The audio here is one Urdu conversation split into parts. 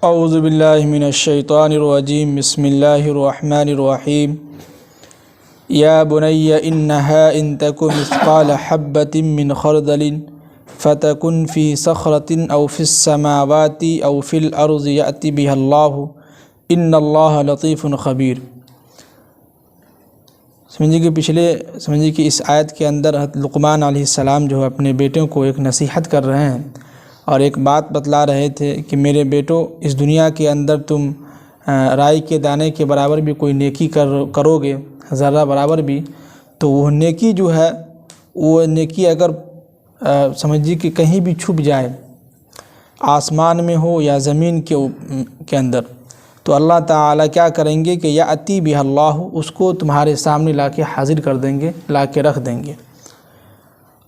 اعوذ باللہ من الشیطان الرجیم بسم اللہ الرحمن الرحیم یا بنی انها ان تک مثقال حبۃ من خردل فتکن فی صخرۃ او فی السماوات او فی الارض یأتی بها اللہ ان اللہ لطیف خبیر۔ سمجھیے کہ اس آیت کے اندر حضرت لقمان علیہ السلام جو ہے اپنے بیٹوں کو ایک نصیحت کر رہے ہیں اور ایک بات بتلا رہے تھے کہ میرے بیٹو، اس دنیا کے اندر تم رائی کے دانے کے برابر بھی کوئی نیکی کرو گے، ذرہ برابر بھی، تو وہ نیکی جو ہے، وہ نیکی اگر سمجھیے کہ کہیں بھی چھپ جائے، آسمان میں ہو یا زمین کے اندر، تو اللہ تعالیٰ کیا کریں گے کہ یأتی بها اللہ، اس کو تمہارے سامنے لا کے حاضر کر دیں گے، لا کے رکھ دیں گے۔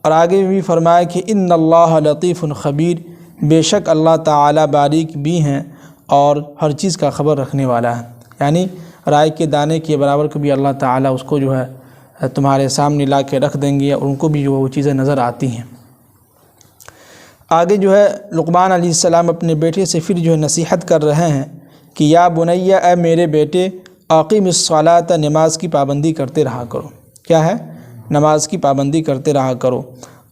اور آگے بھی فرمایا کہ ان اللہ لطیف خبیر، بے شک اللہ تعالیٰ باریک بھی ہیں اور ہر چیز کا خبر رکھنے والا ہے، یعنی رائے کے دانے کے برابر کو بھی اللہ تعالیٰ اس کو جو ہے تمہارے سامنے لا کے رکھ دیں گے اور ان کو بھی جو ہے وہ چیزیں نظر آتی ہیں۔ آگے جو ہے لقمان علیہ السلام اپنے بیٹے سے پھر جو ہے نصیحت کر رہے ہیں کہ یا بنیہ، اے میرے بیٹے، اقیم الصلاۃ، نماز کی پابندی کرتے رہا کرو۔ کیا ہے؟ نماز کی پابندی کرتے رہا کرو،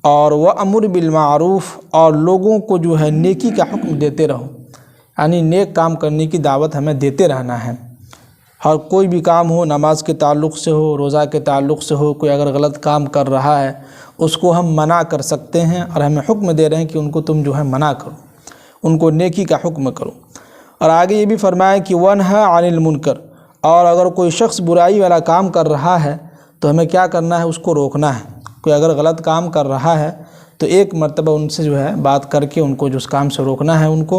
اور وَأْمُرْ بِالْمَعْرُوفِ، اور لوگوں کو جو ہے نیکی کا حکم دیتے رہو، یعنی نیک کام کرنے کی دعوت ہمیں دیتے رہنا ہے۔ ہر کوئی بھی کام ہو، نماز کے تعلق سے ہو، روزہ کے تعلق سے ہو، کوئی اگر غلط کام کر رہا ہے اس کو ہم منع کر سکتے ہیں، اور ہمیں حکم دے رہے ہیں کہ ان کو تم جو ہے منع کرو، ان کو نیکی کا حکم کرو۔ اور آگے یہ بھی فرمایا کہ وَانْهَ عَنِ الْمُنْكَرِ، اور اگر کوئی شخص برائی والا کام کر رہا ہے تو ہمیں کیا کرنا ہے؟ اس کو روکنا ہے۔ کوئی اگر غلط کام کر رہا ہے تو ایک مرتبہ ان سے جو ہے بات کر کے ان کو جو اس کام سے روکنا ہے ان کو۔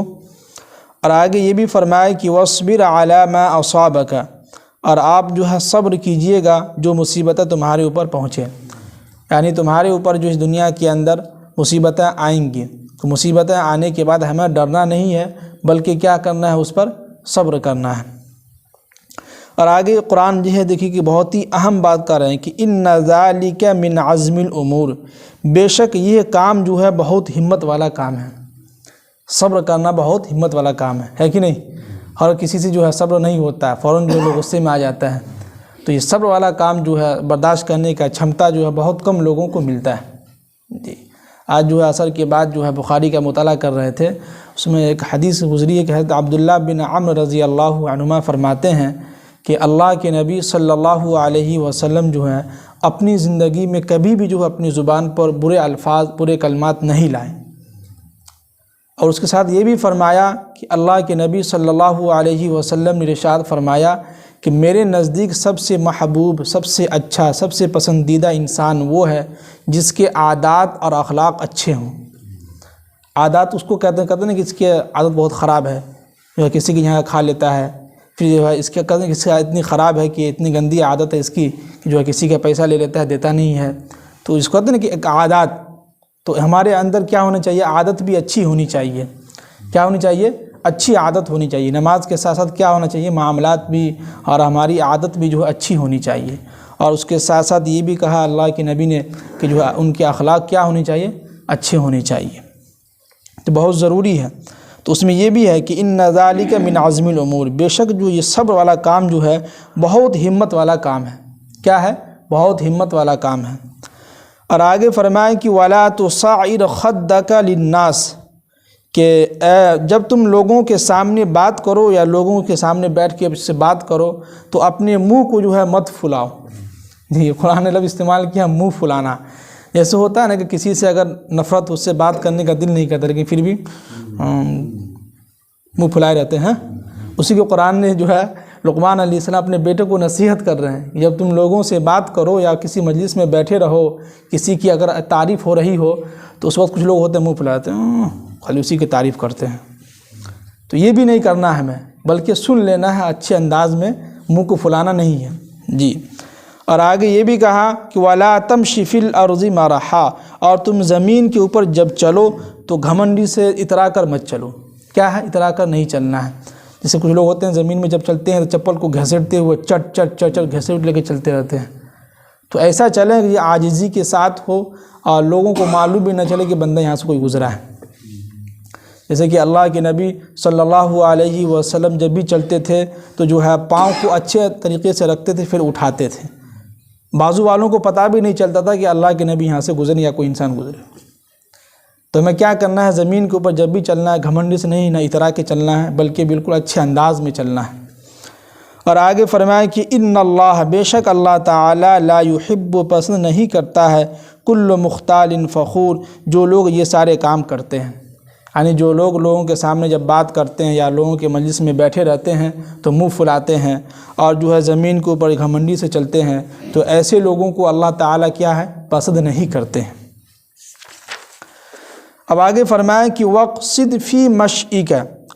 اور آگے یہ بھی فرمایا کہ وَاصْبِرْ عَلَىٰ مَا أَصَابَكَ، اور آپ جو ہے صبر کیجئے گا جو مصیبتیں تمہارے اوپر پہنچے، یعنی تمہارے اوپر جو اس دنیا کے اندر مصیبتیں آئیں گی، تو مصیبتیں آنے کے بعد ہمیں ڈرنا نہیں ہے، بلکہ کیا کرنا ہے؟ اس پر صبر کرنا ہے۔ اور آگے قرآن جو ہے دیکھیے کہ بہت ہی اہم بات کر رہے ہیں کہ ان ذالک من عزم الامور، بے شک یہ کام جو ہے بہت ہمت والا کام ہے۔ صبر کرنا بہت ہمت والا کام ہے کہ نہیں؟ ہر کسی سے جو ہے صبر نہیں ہوتا ہے، فوراً جو لوگ غصے میں آ جاتا ہے، تو یہ صبر والا کام جو ہے برداشت کرنے کا چھمتا جو ہے بہت کم لوگوں کو ملتا ہے۔ جی، آج جو ہے عصر کے بعد جو ہے بخاری کا مطالعہ کر رہے تھے، اس میں ایک حدیث گزری ہے کہ حضرت عبداللہ بن عمرو رضی اللہ عنہما فرماتے ہیں کہ اللہ کے نبی صلی اللہ علیہ وسلم جو ہے اپنی زندگی میں کبھی بھی جو ہے اپنی زبان پر برے الفاظ، برے کلمات نہیں لائے، اور اس کے ساتھ یہ بھی فرمایا کہ اللہ کے نبی صلی اللہ علیہ وسلم نے ارشاد فرمایا کہ میرے نزدیک سب سے محبوب، سب سے اچھا، سب سے پسندیدہ انسان وہ ہے جس کے عادات اور اخلاق اچھے ہوں۔ عادات اس کو کہتے ہیں نا کہ اس کی عادت بہت خراب ہے، جو ہے کسی کے یہاں کھا لیتا ہے، پھر جو ہے اس کے کہتے ہیں کہ اس کا اتنی خراب ہے کہ اتنی گندی عادت ہے اس کی کہ جو ہے کسی کا پیسہ لے لیتا ہے، دیتا نہیں ہے، تو اس کو کہتے ہیں کہ ایک عادات۔ تو ہمارے اندر کیا ہونا چاہیے؟ عادت بھی اچھی ہونی چاہیے۔ کیا ہونی چاہیے؟ اچھی عادت ہونی چاہیے۔ نماز کے ساتھ ساتھ کیا ہونا چاہیے؟ معاملات بھی اور ہماری عادت بھی جو ہے اچھی ہونی چاہیے، اور اس کے ساتھ ساتھ یہ بھی کہا اللہ کے نبی نے کہ جو ہے ان کے اخلاق کیا ہونے چاہیے؟ اچھے ہونے چاہیے، تو بہت ضروری ہے۔ تو اس میں یہ بھی ہے کہ ان ذالک من عزم الامور، بے شک جو یہ صبر والا کام جو ہے بہت ہمت والا کام ہے۔ کیا ہے؟ بہت ہمت والا کام ہے۔ اور آگے فرمائیں کہ وَلَا تُصَعِّرْ خَدَّكَ لِلنَّاسِ، کہ جب تم لوگوں کے سامنے بات کرو یا لوگوں کے سامنے بیٹھ کے اس سے بات کرو تو اپنے منہ کو جو ہے مت پھلاؤ۔ جی، قرآن نے لفظ استعمال کیا منہ پھلانا۔ جیسے ہوتا ہے نا کہ کسی سے اگر نفرت، اس سے بات کرنے کا دل نہیں کرتا لیکن پھر بھی منہ پھلائے رہتے ہیں، اسی کو قرآن نے جو ہے لقمان علیہ السلام اپنے بیٹے کو نصیحت کر رہے ہیں، جب تم لوگوں سے بات کرو یا کسی مجلس میں بیٹھے رہو، کسی کی اگر تعریف ہو رہی ہو تو اس وقت کچھ لوگ ہوتے ہیں منہ پھلاتے ہیں، خالی اسی کی تعریف کرتے ہیں، تو یہ بھی نہیں کرنا ہے ہمیں، بلکہ سن لینا ہے اچھے انداز میں، منہ کو پھلانا نہیں ہے۔ جی، اور آگے یہ بھی کہا کہ وَلَا تَمْشِ فِي الْأَرْضِ مَرَحًا، اور تم زمین کے اوپر جب چلو تو گھمنڈی سے اترا کر مت چلو۔ کیا ہے؟ اترا کر نہیں چلنا ہے۔ جیسے کچھ لوگ ہوتے ہیں زمین میں جب چلتے ہیں تو چپل کو گھسیٹتے ہوئے چٹ چٹ چٹ چٹ گھسیٹ لے کے چلتے رہتے ہیں، تو ایسا چلیں کہ یہ عاجزی کے ساتھ ہو اور لوگوں کو معلوم بھی نہ چلے کہ بندہ یہاں سے کوئی گزرا ہے۔ جیسے کہ اللہ کے نبی صلی اللہ علیہ وسلم جب بھی چلتے تھے تو جو ہے پاؤں کو اچھے طریقے سے رکھتے تھے، پھر اٹھاتے تھے، بازو والوں کو پتہ بھی نہیں چلتا تھا کہ اللہ کے نبی یہاں سے گزرے یا کوئی انسان گزرے۔ تو ہمیں کیا کرنا ہے، زمین کے اوپر جب بھی چلنا ہے گھمنڈی سے نہیں، نہ اترا کے چلنا ہے، بلکہ بالکل اچھے انداز میں چلنا ہے۔ اور آگے فرمایا کہ ان اللہ، بے شک اللہ تعالی، لا یحب، پسند نہیں کرتا ہے، کل مختال فخور، جو لوگ یہ سارے کام کرتے ہیں، یعنی جو لوگ لوگوں کے سامنے جب بات کرتے ہیں یا لوگوں کے مجلس میں بیٹھے رہتے ہیں تو منہ پھلاتے ہیں اور جو ہے زمین کے اوپر گھمنڈی سے چلتے ہیں، تو ایسے لوگوں کو اللہ تعالیٰ کیا ہے، پسند نہیں کرتے ہیں۔ اب آگے فرمایا کہ وقصد فی مشئک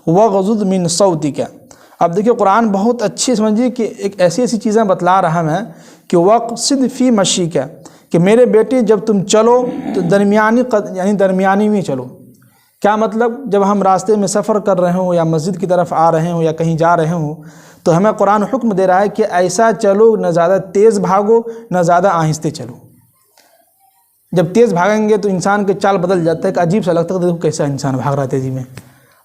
وغضض من صوتک۔ اب دیکھیں قرآن بہت اچھی سمجھیے کہ ایک ایسی چیزیں بتلا رہا ہے کہ وقصد فی مشئک، کہ میرے بیٹے جب تم چلو تو درمیانی میں چلو۔ کیا مطلب، جب ہم راستے میں سفر کر رہے ہوں یا مسجد کی طرف آ رہے ہوں یا کہیں جا رہے ہوں تو ہمیں قرآن حکم دے رہا ہے کہ ایسا چلو، نہ زیادہ تیز بھاگو نہ زیادہ آہستہ چلو۔ جب تیز بھاگیں گے تو انسان کے چال بدل جاتا ہے، کہ عجیب سا لگتا ہے، دیکھو کیسا انسان بھاگ رہا ہے تیزی میں۔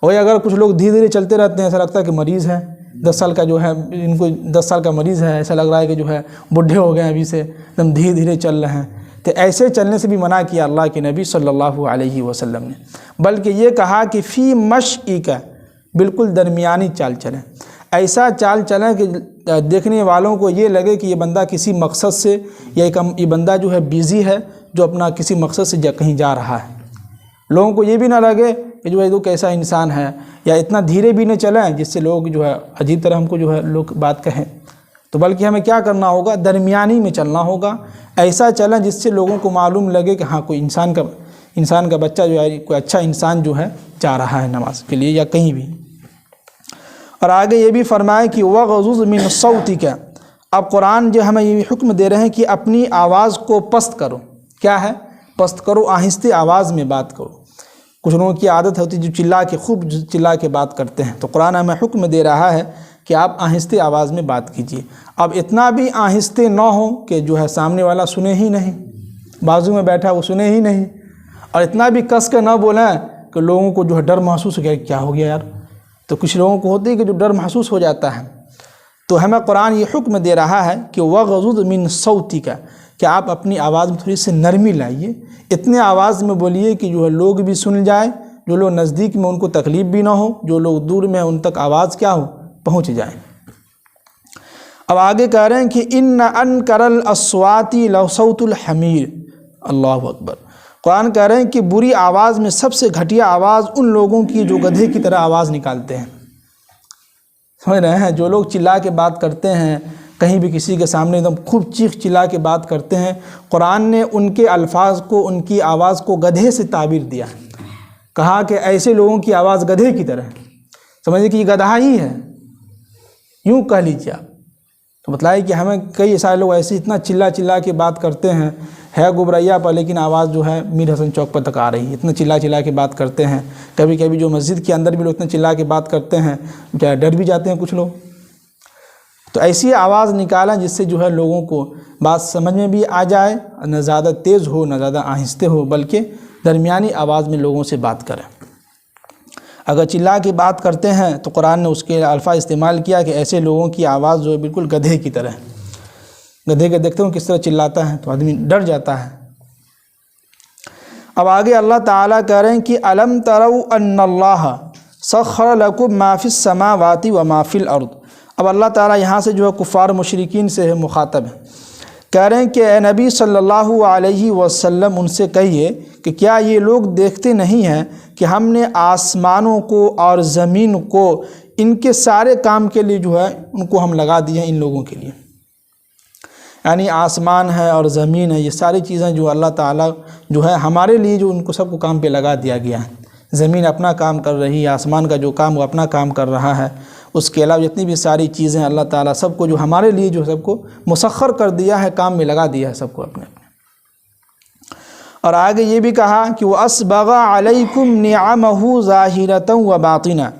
اور اگر کچھ لوگ دھیرے دھیرے چلتے رہتے ہیں، ایسا لگتا ہے کہ مریض ہے، 10 سال کا جو ہے، ان کو 10 سال کا مریض ہے، ایسا لگ رہا ہے کہ جو ہے بوڑھے ہو گئے ہیں ابھی سے، ایک دم دھیرے دھیرے چل رہے ہیں۔ تو ایسے چلنے سے بھی منع کیا اللہ کے نبی صلی اللہ علیہ وسلم نے، بلکہ یہ کہا کہ فی مشئک، بالکل درمیانی چال چلیں، ایسا چال چلیں کہ دیکھنے والوں کو یہ لگے کہ یہ بندہ کسی مقصد سے، یا یہ بندہ جو ہے بیزی ہے، جو اپنا کسی مقصد سے کہیں جا رہا ہے۔ لوگوں کو یہ بھی نہ لگے کہ جو ہے وہ کیسا انسان ہے، یا اتنا دھیرے بھی نہ چلیں جس سے لوگ جو ہے عجیب طرح ہم کو جو ہے لوگ بات کہیں، تو بلکہ ہمیں کیا کرنا ہوگا، درمیانی میں چلنا ہوگا، ایسا چلیں جس سے لوگوں کو معلوم لگے کہ ہاں کوئی انسان کا بچہ جو ہے، کوئی اچھا انسان جو ہے جا رہا ہے نماز کے لیے یا کہیں بھی۔ اور آگے یہ بھی فرمائے کہ وغضض من صوتک، اب قرآن جو ہمیں یہ حکم دے رہے ہیں کہ اپنی آواز کو پست کرو۔ کیا ہے، پست کرو، آہستہ آواز میں بات کرو۔ کچھ لوگوں کی عادت ہوتی ہے جو خوب چلا کے بات کرتے ہیں، تو قرآن ہمیں حکم دے رہا ہے کہ آپ آہستہ آواز میں بات کیجیے۔ اب اتنا بھی آہستہ نہ ہو کہ جو ہے سامنے والا سنے ہی نہیں، بازو میں بیٹھا وہ سنے ہی نہیں، اور اتنا بھی کس کے نہ بولیں کہ لوگوں کو جو ہے ڈر محسوس ہو گیا، کیا ہو گیا یار۔ تو کچھ لوگوں کو ہوتی ہے کہ جو ڈر محسوس ہو جاتا ہے، تو ہمیں قرآن یہ حکم دے رہا ہے کہ وغضض من صوتک، کہ آپ اپنی آواز میں تھوڑی سی نرمی لائیے، اتنے آواز میں بولیے کہ جو ہے لوگ بھی سن جائیں، جو لوگ نزدیک میں ان کو تکلیف بھی نہ ہو، جو لوگ دور میں ان تک آواز کیا ہو، پہنچ جائیں۔ اب آگے کہہ رہے ہیں کہ ان انکر الاصوات لصوت الحمیر، اللہ اکبر۔ قرآن کہہ رہے ہیں کہ بری آواز میں سب سے گھٹیا آواز ان لوگوں کی جو گدھے کی طرح آواز نکالتے ہیں۔ سمجھ رہے ہیں، جو لوگ چلا کے بات کرتے ہیں، کہیں بھی کسی کے سامنے ایک دم خوب چیخ چلا کے بات کرتے ہیں، قرآن نے ان کے الفاظ کو، ان کی آواز کو گدھے سے تعبیر دیا، کہا کہ ایسے لوگوں کی آواز گدھے کی طرح ہے، سمجھے کہ یہ گدھا ہی ہے، یوں کہہ لیجیے آپ۔ تو بتلائے کہ ہمیں کئی سارے لوگ ایسے اتنا چلا کے بات کرتے ہیں، ہے گبریا پر لیکن آواز جو ہے میر حسن چوک پر تک آ رہی ہے، اتنا چلا کے بات کرتے ہیں۔ کبھی کبھی جو مسجد کے اندر بھی لوگ اتنا چلا کے بات کرتے ہیں، ڈر بھی جاتے ہیں کچھ لوگ۔ تو ایسی آواز نکالیں جس سے جو ہے لوگوں کو بات سمجھ میں بھی آ جائے، نہ زیادہ تیز ہو نہ زیادہ آہستہ ہو، بلکہ درمیانی آواز میں لوگوں سے بات کریں۔ اگر چلا کے بات کرتے ہیں تو قرآن نے اس کے الفاظ استعمال کیا کہ ایسے لوگوں کی آواز جو ہے بالکل گدھے کی طرح ہے۔ گدھے کے دیکھتے ہوں کس طرح چلاتا ہے تو آدمی ڈر جاتا ہے۔ اب آگے اللہ تعالیٰ کہہ رہے ہیں کہ الم تروا ان اللہ سخر لکم ما فی السماوات و ما فی الارض۔ اب اللہ تعالیٰ یہاں سے جو ہے کفار مشرکین سے مخاطب ہے، کہہ رہے ہیں کہ اے نبی صلی اللہ علیہ وسلم ان سے کہیے کہ کیا یہ لوگ دیکھتے نہیں ہیں کہ ہم نے آسمانوں کو اور زمین کو ان کے سارے کام کے لیے جو ہے ان کو ہم لگا دیے ہیں، ان لوگوں کے لیے، یعنی آسمان ہے اور زمین ہے، یہ ساری چیزیں جو اللہ تعالیٰ جو ہے ہمارے لیے جو ان کو سب کو کام پہ لگا دیا گیا ہے۔ زمین اپنا کام کر رہی ہے، آسمان کا جو کام وہ اپنا کام کر رہا ہے، اس کے علاوہ جتنی بھی ساری چیزیں اللہ تعالیٰ سب کو جو ہمارے لیے جو سب کو مسخر کر دیا ہے، کام میں لگا دیا ہے سب کو اپنے۔ اور آگے یہ بھی کہا کہ وَأَسْبَغَ عَلَيْكُمْ نِعَمَهُ ظَاهِرَةً وَبَاطِنًا،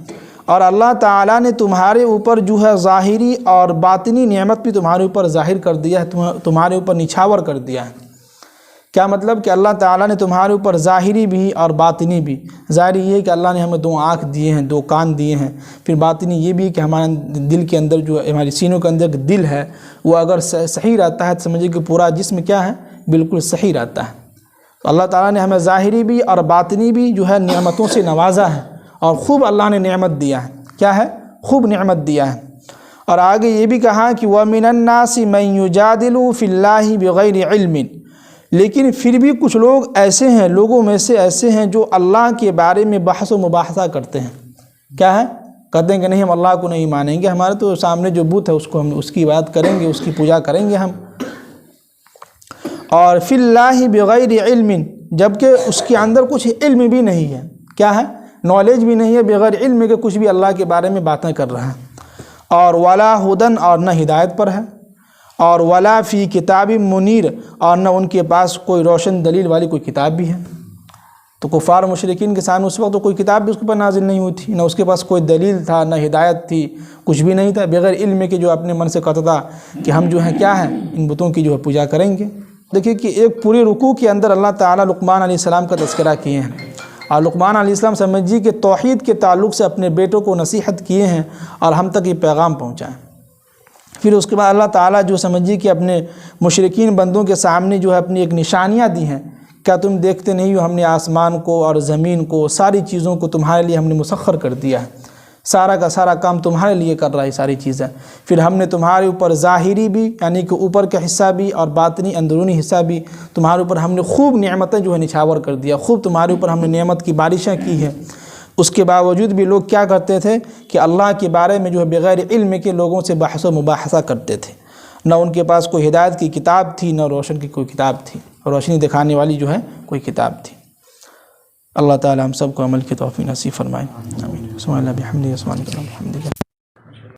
اور اللہ تعالیٰ نے تمہارے اوپر جو ہے ظاہری اور باطنی نعمت بھی تمہارے اوپر ظاہر کر دیا ہے، تمہارے اوپر نچھاور کر دیا ہے۔ کیا مطلب کہ اللہ تعالیٰ نے تمہارے اوپر ظاہری بھی اور باطنی بھی، ظاہری یہ ہے کہ اللہ نے ہمیں 2 آنکھ دیے ہیں، 2 کان دیے ہیں، پھر باطنی یہ بھی ہے کہ ہمارے دل کے اندر جو ہماری سینوں کے اندر دل ہے وہ اگر صحیح رہتا ہے تو سمجھے کہ پورا جسم کیا ہے، بالکل صحیح رہتا ہے۔ تو اللہ تعالیٰ نے ہمیں ظاہری بھی اور باطنی بھی جو ہے نعمتوں سے نوازا ہے، اور خوب اللہ نے نعمت دیا ہے، کیا ہے، خوب نعمت دیا ہے۔ اور آگے یہ بھی کہا کہ وَمِنَ النَّاسِ مَن يُجَادِلُ فِي اللَّهِ بِغَيْرِ عِلْمٍ، لیکن پھر بھی کچھ لوگ ایسے ہیں، لوگوں میں سے ایسے ہیں جو اللہ کے بارے میں بحث و مباحثہ کرتے ہیں، کیا ہے، کہتے ہیں کہ نہیں ہم اللہ کو نہیں مانیں گے، ہمارے تو سامنے جو بت ہے اس کو ہم اس کی عبادت کریں گے، اس کی پوجا کریں گے ہم۔ اور فی اللہ بغیر علم، جبکہ اس کے اندر کچھ علم بھی نہیں ہے، کیا ہے، نالج بھی نہیں ہے، بغیر علم کے کچھ بھی اللہ کے بارے میں باتیں کر رہا ہے۔ اور ولا ہدن، اور نہ ہدایت پر ہے، اور ولا فی کتاب منیر، اور نہ ان کے پاس کوئی روشن دلیل والی کوئی کتاب بھی ہے۔ تو کفار مشرکین کے سامنے اس وقت تو کوئی کتاب بھی اس کے پر نازل نہیں ہوئی تھی، نہ اس کے پاس کوئی دلیل تھا، نہ ہدایت تھی، کچھ بھی نہیں تھا، بغیر علم کے جو اپنے من سے کہتا تھا کہ ہم جو ہیں کیا ہے، ان بتوں کی جو ہے پوجا کریں گے۔ دیکھیے کہ ایک پورے رکوع کے اندر اللہ تعالیٰ لقمان علیہ السلام کا تذکرہ کیے ہیں، اور لقمان علیہ السلام سمجھیے کہ توحید کے تعلق سے اپنے بیٹوں کو نصیحت کیے ہیں اور ہم تک یہ پیغام پہنچائیں۔ پھر اس کے بعد اللہ تعالیٰ جو سمجھیے کہ اپنے مشرکین بندوں کے سامنے جو ہے اپنی ایک نشانیاں دی ہیں، کیا تم دیکھتے نہیں ہو ہم نے آسمان کو اور زمین کو، ساری چیزوں کو تمہارے لیے ہم نے مسخر کر دیا ہے، سارا کا سارا کام تمہارے لیے کر رہا ہے ساری چیزیں۔ پھر ہم نے تمہارے اوپر ظاہری بھی یعنی کہ اوپر کا حصہ بھی اور باطنی اندرونی حصہ بھی تمہارے اوپر ہم نے خوب نعمتیں جو ہے نچھاور کر دیا، خوب تمہارے اوپر ہم نے نعمت کی بارشیں کی ہیں۔ اس کے باوجود بھی لوگ کیا کرتے تھے کہ اللہ کے بارے میں جو ہے بغیر علم کے لوگوں سے بحث و مباحثہ کرتے تھے، نہ ان کے پاس کوئی ہدایت کی کتاب تھی، نہ روشن کی کوئی کتاب تھی، روشنی دکھانے والی جو ہے کوئی کتاب تھی۔ اللہ تعالی ہم سب کو عمل کی توفیق نصیب فرمائے، آمین۔ سبحان اللہ بحمدہ، سبحانک اللہم وبحمدک۔